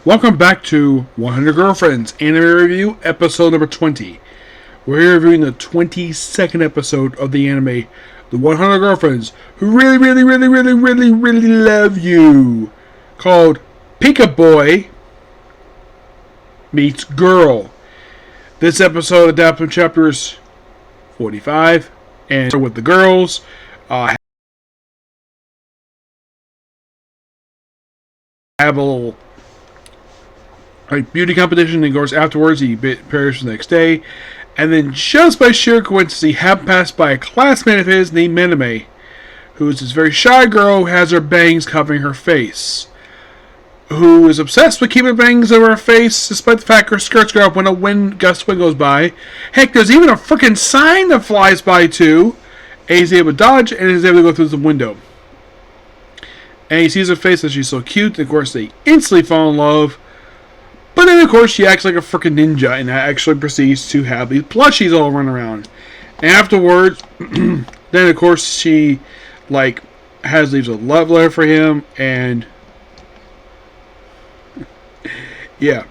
Welcome back to 100 Girlfriends Anime Review, episode number 20. We're here reviewing the 22nd episode of the anime, The 100 Girlfriends Who Really Love You, called Peekaboy Meets Girl. This episode adapts from chapters 45 and with the girls. Have a little beauty competition, and of course afterwards he perishes the next day, and then just by sheer coincidence he happened passed by a classmate of his named Miname, who is this very shy girl who has her bangs covering her face, who is obsessed with keeping bangs over her face despite the fact her skirts go up when a gust wind goes by. Heck, there's even a freaking sign that flies by too, and he's able to dodge and is able to go through the window. And he sees her face and she's so cute, and of course they instantly fall in love. But then, of course, she acts like a freaking ninja and actually proceeds to have these plushies all run around. And afterwards, then, of course, she, leaves a love letter for him, and, yeah.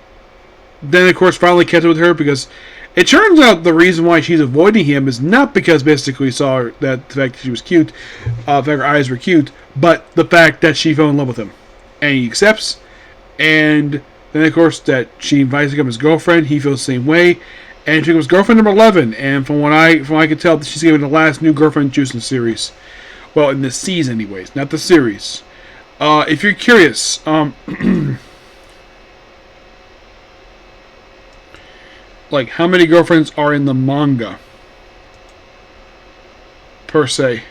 Then, of course, finally catches up with her, because it turns out the reason why she's avoiding him is not because, basically, he saw her, that the fact that she was cute, the fact her eyes were cute, but the fact that she fell in love with him. And he accepts, and then, of course, that she invites him to become his girlfriend. He feels the same way. And she becomes girlfriend number 11. And from what I can tell, she's giving the last new girlfriend juice in the series. Well, in this season, anyways. Not the series. If you're curious, how many girlfriends are in the manga? Per se.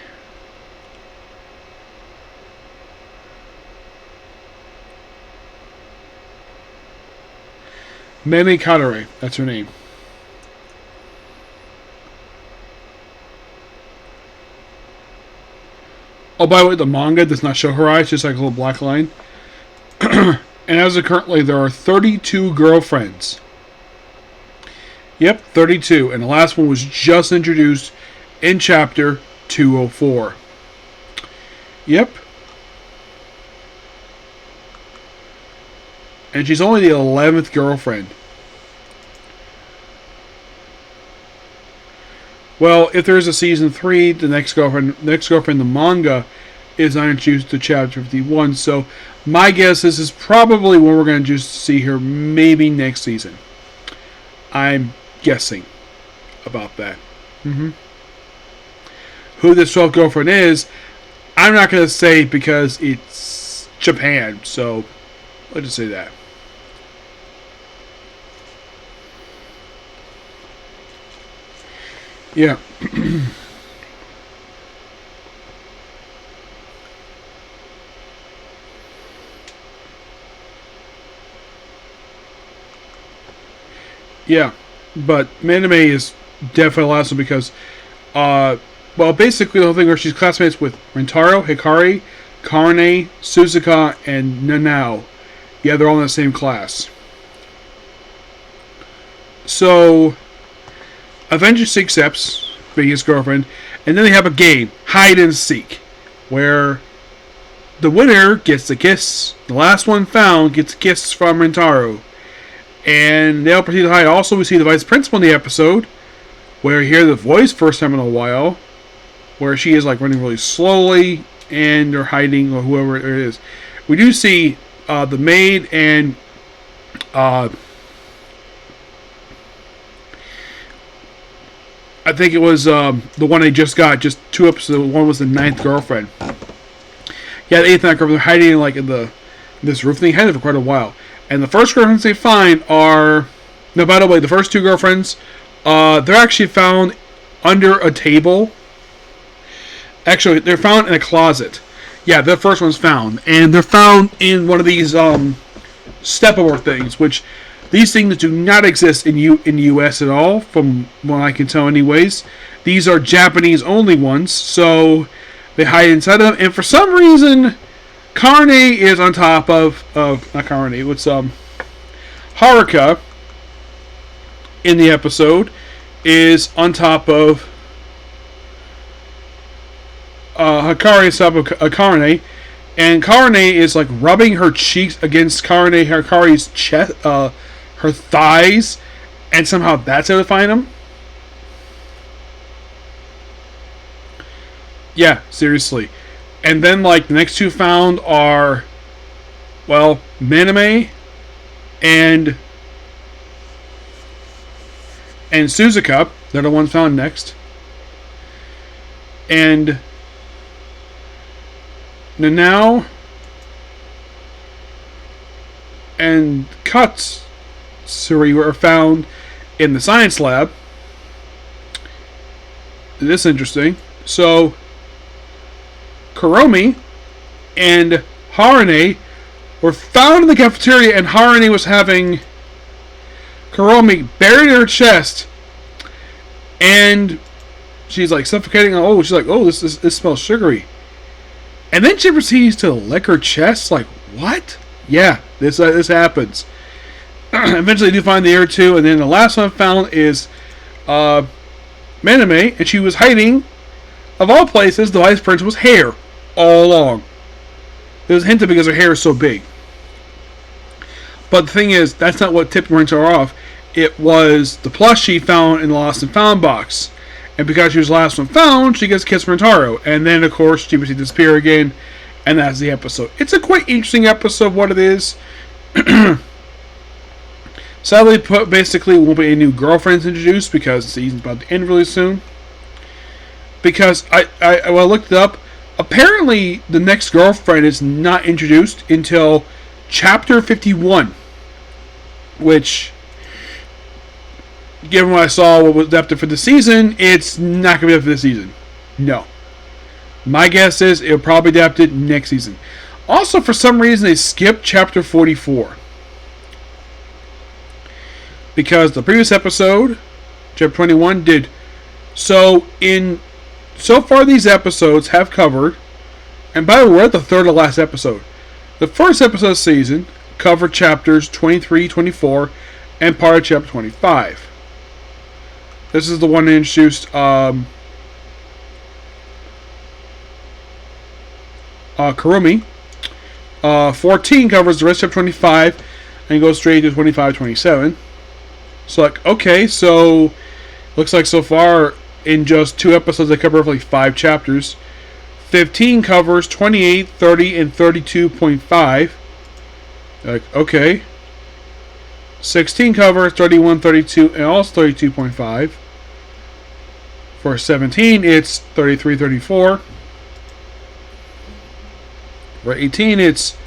Meme Kadare, that's her name. Oh, by the way, the manga does not show her eyes, just like a little black line. And as of currently, there are 32 girlfriends. Yep, 32. And the last one was just introduced in chapter 204. Yep. And she's only the 11th girlfriend. Well, if there's a season 3, the next girlfriend, the manga, is not introduced to chapter 51. So my guess is this is probably when we're going to just see her maybe next season. I'm guessing about that. Who this 12th girlfriend is, I'm not going to say because it's Japan. So let's just say that. Yeah. Yeah. But Miname is definitely the last one because, basically the whole thing where she's classmates with Rintaro, Hikari, Karne, Suzuka, and Nanao. Yeah, they're all in the same class. So eventually she accepts being his girlfriend, and then they have a game, hide and seek, where the winner gets the kiss. The last one found gets a kiss from Rintaro, and they'll proceed to hide. Also, we see the vice principal in the episode, where we hear the voice first time in a while, where she is running really slowly, and they're hiding, or whoever it is. We do see the maid and I think it was the one I just got, just 2 episodes. One was the 9th girlfriend. Yeah, the 8th and 9th girlfriend. They're hiding in this roof thing. Hiding for quite a while. And the first girlfriends they find are... Now, by the way, the first 2 girlfriends, they're actually found under a table. Actually, they're found in a closet. Yeah, the first one's found. And they're found in one of these step-over things, which... These things do not exist in the U.S. at all, from what I can tell anyways. These are Japanese-only ones, so they hide inside of them. And for some reason, Karne is on top of not Karne, it's Haruka in the episode is on top of Hikari is on top of Karne, And Karane is like rubbing her cheeks against Hikari's chest, her thighs, and somehow that's how to find him. Yeah, seriously. And then like the next two found are, well, Miname and Suzuka. They're the ones found next. And Nanao and Katsuri were found in the science lab. This is interesting. So Kuromi and Harane were found in the cafeteria, and Harane was having Kuromi buried in her chest, and she's like suffocating. Oh, she's like, oh, this smells sugary. And then she proceeds to lick her chest. Like, what? Yeah, this happens. Eventually, they do find the other two, and then the last one found is Miname, and she was hiding, of all places, the vice principal's hair all along. It was hinted because her hair is so big. But the thing is, that's not what tipped Marita off. It was the plushie found in the Lost and Found box. And because she was the last one found, she gets kissed from Rintaro. And then, of course, she would disappear again. And that's the episode. It's a quite interesting episode, what it is. Sadly, basically, won't be any new girlfriends introduced because the season's about to end really soon. Because I looked it up. Apparently, the next girlfriend is not introduced until Chapter 51. Which, given what I saw, what was adapted for the season, it's not going to be up for this season. No. My guess is it'll probably be adapted next season. Also, for some reason, they skipped Chapter 44. Because the previous episode, Chapter 21, did. So far, these episodes have covered, and by the way, we're at the third to last episode. The first episode of the season covered chapters 23, 24, and part of chapter 25. This is the one that introduced Kurumi. 14 covers the rest of chapter 25 and goes straight to 25, 27. So, like, okay, so looks like so far in just 2 episodes they cover roughly 5 chapters. 15 covers 28, 30, and 32.5. Like, okay. 16 covers 31, 32, and also 32.5. For 17, it's 33, 34. For 18, it's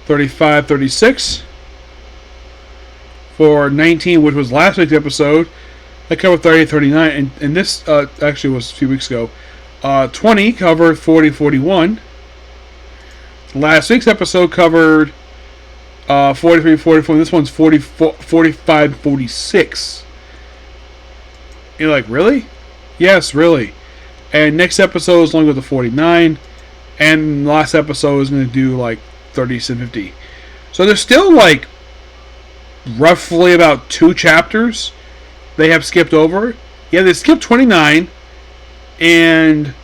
35, 36. For 19, which was last week's episode, I covered 30, 39, and this actually was a few weeks ago. 20 covered 40, 41. Last week's episode covered 43, 44. This one's 45, 46. You're like, really? Yes, really. And next episode is only with the 49. And last episode is going to do like 30 to 50. So there's still like roughly about 2 chapters they have skipped over. Yeah, they skipped 29. And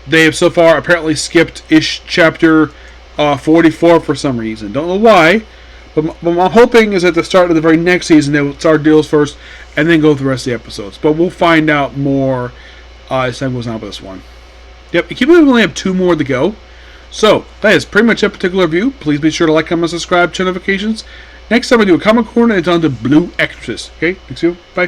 they have so far apparently skipped chapter 44 for some reason. Don't know why. But what I'm hoping is at the start of the very next season they will start deals first and then go through the rest of the episodes. But we'll find out more as time goes on with this one. Yep, keep it, we only have 2 more to go. So, that is pretty much a particular review. Please be sure to like, comment, subscribe, turn notifications. Next time I do a comic corner, it's on to Blue Exorcist. Okay, thanks you. Bye.